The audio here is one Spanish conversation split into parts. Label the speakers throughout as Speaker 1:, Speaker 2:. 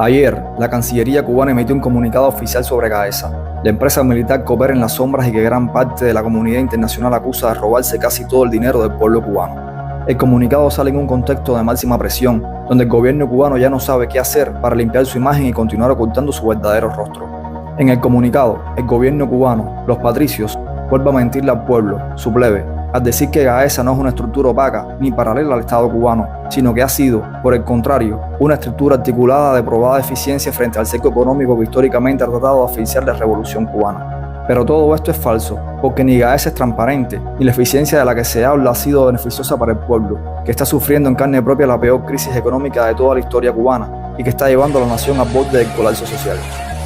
Speaker 1: Ayer, la Cancillería cubana emitió un comunicado oficial sobre Gaesa, la empresa militar que opera en las sombras y que gran parte de la comunidad internacional acusa de robarse casi todo el dinero del pueblo cubano. El comunicado sale en un contexto de máxima presión, donde el gobierno cubano ya no sabe qué hacer para limpiar su imagen y continuar ocultando su verdadero rostro. En el comunicado, el gobierno cubano, los patricios, vuelve a mentirle al pueblo, su plebe, al decir que Gaesa no es una estructura opaca ni paralela al Estado cubano, sino que ha sido, por el contrario, una estructura articulada de probada eficiencia frente al cerco económico que históricamente ha tratado de asfixiar la revolución cubana. Pero todo esto es falso, porque ni Gaesa es transparente, ni la eficiencia de la que se habla ha sido beneficiosa para el pueblo, que está sufriendo en carne propia la peor crisis económica de toda la historia cubana y que está llevando a la nación al borde del colapso social.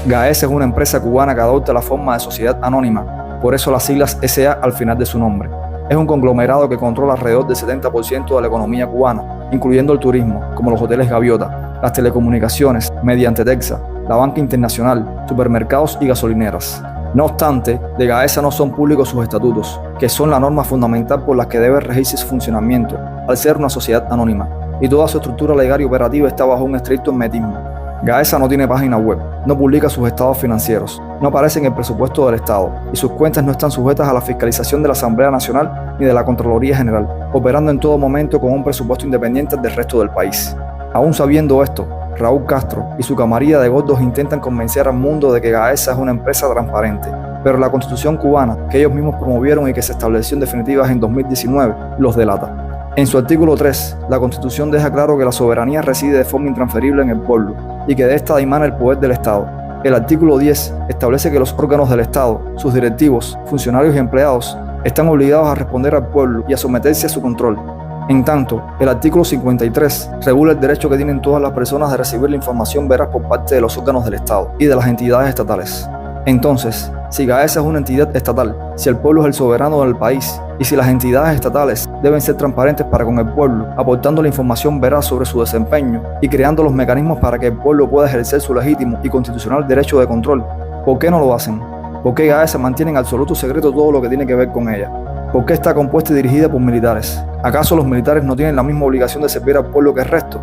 Speaker 1: Gaesa es una empresa cubana que adopta la forma de sociedad anónima, por eso las siglas SA al final de su nombre. Es un conglomerado que controla alrededor del 70% de la economía cubana, incluyendo el turismo, como los hoteles Gaviota, las telecomunicaciones, mediante Texas, la banca internacional, supermercados y gasolineras. No obstante, de Gaesa no son públicos sus estatutos, que son la norma fundamental por la que debe regirse su funcionamiento, al ser una sociedad anónima, y toda su estructura legal y operativa está bajo un estricto hermetismo. Gaesa no tiene página web, no publica sus estados financieros, no aparece en el presupuesto del Estado y sus cuentas no están sujetas a la fiscalización de la Asamblea Nacional ni de la Contraloría General, operando en todo momento con un presupuesto independiente del resto del país. Aún sabiendo esto, Raúl Castro y su camarilla de gordos intentan convencer al mundo de que Gaesa es una empresa transparente, pero la Constitución cubana, que ellos mismos promovieron y que se estableció en definitivas en 2019, los delata. En su artículo 3, la Constitución deja claro que la soberanía reside de forma intransferible en el pueblo y que de esta dimana el poder del Estado. El artículo 10 establece que los órganos del Estado, sus directivos, funcionarios y empleados están obligados a responder al pueblo y a someterse a su control. En tanto, el artículo 53 regula el derecho que tienen todas las personas de recibir la información veraz por parte de los órganos del Estado y de las entidades estatales. Entonces, si Gaesa es una entidad estatal, si el pueblo es el soberano del país y si las entidades estatales deben ser transparentes para con el pueblo, aportando la información veraz sobre su desempeño y creando los mecanismos para que el pueblo pueda ejercer su legítimo y constitucional derecho de control, ¿por qué no lo hacen? ¿Por qué Gaesa mantiene en absoluto secreto todo lo que tiene que ver con ella? ¿Por qué está compuesta y dirigida por militares? ¿Acaso los militares no tienen la misma obligación de servir al pueblo que el resto?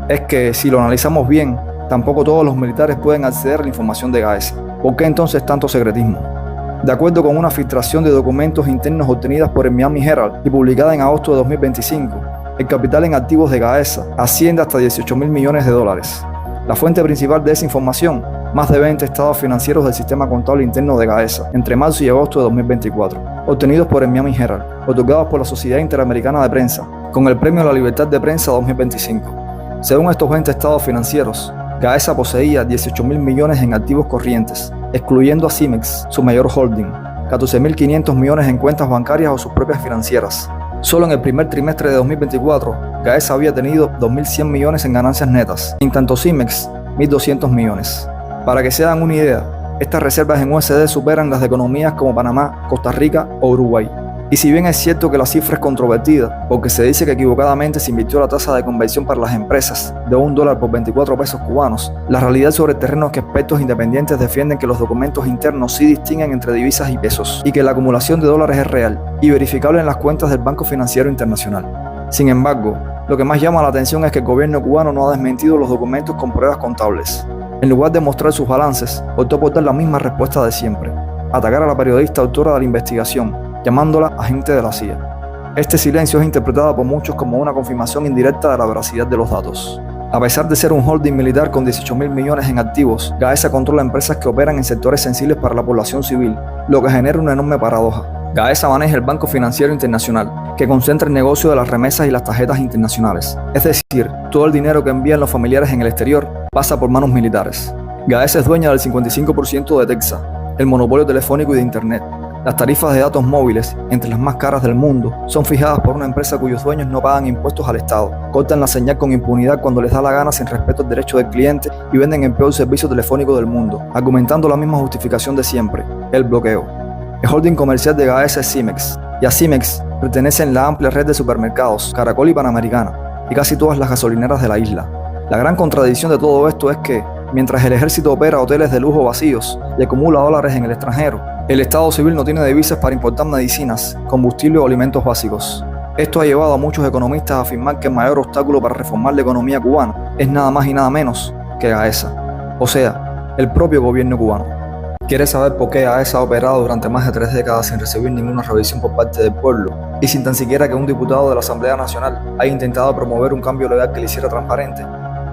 Speaker 1: Es que, si lo analizamos bien, tampoco todos los militares pueden acceder a la información de Gaesa. ¿Por qué entonces tanto secretismo? De acuerdo con una filtración de documentos internos obtenidas por el Miami Herald y publicada en agosto de 2025, el capital en activos de Gaesa asciende hasta $18.000 millones. La fuente principal de esa información, más de 20 estados financieros del sistema contable interno de Gaesa, entre marzo y agosto de 2024, obtenidos por el Miami Herald, otorgados por la Sociedad Interamericana de Prensa, con el Premio a la Libertad de Prensa 2025. Según estos 20 estados financieros, Gaesa poseía $18.000 millones en activos corrientes, excluyendo a Cimex, su mayor holding, 14.500 millones en cuentas bancarias o sus propias financieras. Solo en el primer trimestre de 2024, Gaesa había tenido 2.100 millones en ganancias netas, en tanto Cimex, 1.200 millones. Para que se hagan una idea, estas reservas en USD superan las de economías como Panamá, Costa Rica o Uruguay. Y si bien es cierto que la cifra es controvertida, porque se dice que equivocadamente se invirtió la tasa de conversión para las empresas de $1 por 24 pesos cubanos, la realidad sobre el terreno es que expertos independientes defienden que los documentos internos sí distinguen entre divisas y pesos, y que la acumulación de dólares es real y verificable en las cuentas del Banco Financiero Internacional. Sin embargo, lo que más llama la atención es que el gobierno cubano no ha desmentido los documentos con pruebas contables. En lugar de mostrar sus balances, optó por dar la misma respuesta de siempre: atacar a la periodista autora de la investigación, llamándola agente de la CIA. Este silencio es interpretado por muchos como una confirmación indirecta de la veracidad de los datos. A pesar de ser un holding militar con $18.000 millones en activos, Gaesa controla empresas que operan en sectores sensibles para la población civil, lo que genera una enorme paradoja. Gaesa maneja el Banco Financiero Internacional, que concentra el negocio de las remesas y las tarjetas internacionales. Es decir, todo el dinero que envían los familiares en el exterior pasa por manos militares. Gaesa es dueña del 55% de Texas, el monopolio telefónico y de Internet. Las tarifas de datos móviles, entre las más caras del mundo, son fijadas por una empresa cuyos dueños no pagan impuestos al Estado, cortan la señal con impunidad cuando les da la gana sin respeto al derecho del cliente y venden el peor servicio telefónico del mundo, argumentando la misma justificación de siempre: el bloqueo. El holding comercial de Gaesa es Cimex, y a Cimex pertenecen la amplia red de supermercados Caracol y Panamericana, y casi todas las gasolineras de la isla. La gran contradicción de todo esto es que, mientras el ejército opera hoteles de lujo vacíos y acumula dólares en el extranjero, el Estado civil no tiene divisas para importar medicinas, combustible o alimentos básicos. Esto ha llevado a muchos economistas a afirmar que el mayor obstáculo para reformar la economía cubana es nada más y nada menos que Gaesa, o sea, el propio gobierno cubano. ¿Quieres saber por qué Gaesa ha operado durante más de 3 décadas sin recibir ninguna revisión por parte del pueblo y sin tan siquiera que un diputado de la Asamblea Nacional haya intentado promover un cambio legal que le hiciera transparente?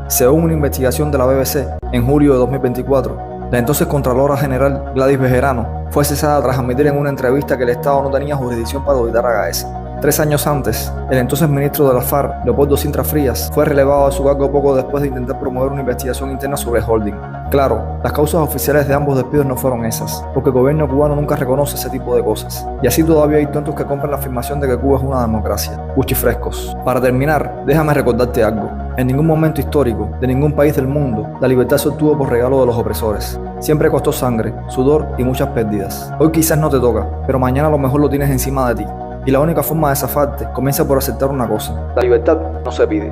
Speaker 1: Según una investigación de la BBC, en julio de 2024, la entonces Contralora General Gladys Bejerano fue cesada tras admitir en una entrevista que el Estado no tenía jurisdicción para auditar a Gaesa. 3 años antes, el entonces ministro de la FARC, Leopoldo Sintra Frías, fue relevado de su cargo poco después de intentar promover una investigación interna sobre el holding. Claro, las causas oficiales de ambos despidos no fueron esas, porque el gobierno cubano nunca reconoce ese tipo de cosas. Y así todavía hay tontos que compran la afirmación de que Cuba es una democracia. Cuchifrescos. Para terminar, déjame recordarte algo. En ningún momento histórico, de ningún país del mundo, la libertad se obtuvo por regalo de los opresores. Siempre costó sangre, sudor y muchas pérdidas. Hoy quizás no te toca, pero mañana a lo mejor lo tienes encima de ti. Y la única forma de zafarte comienza por aceptar una cosa: la libertad no se pide.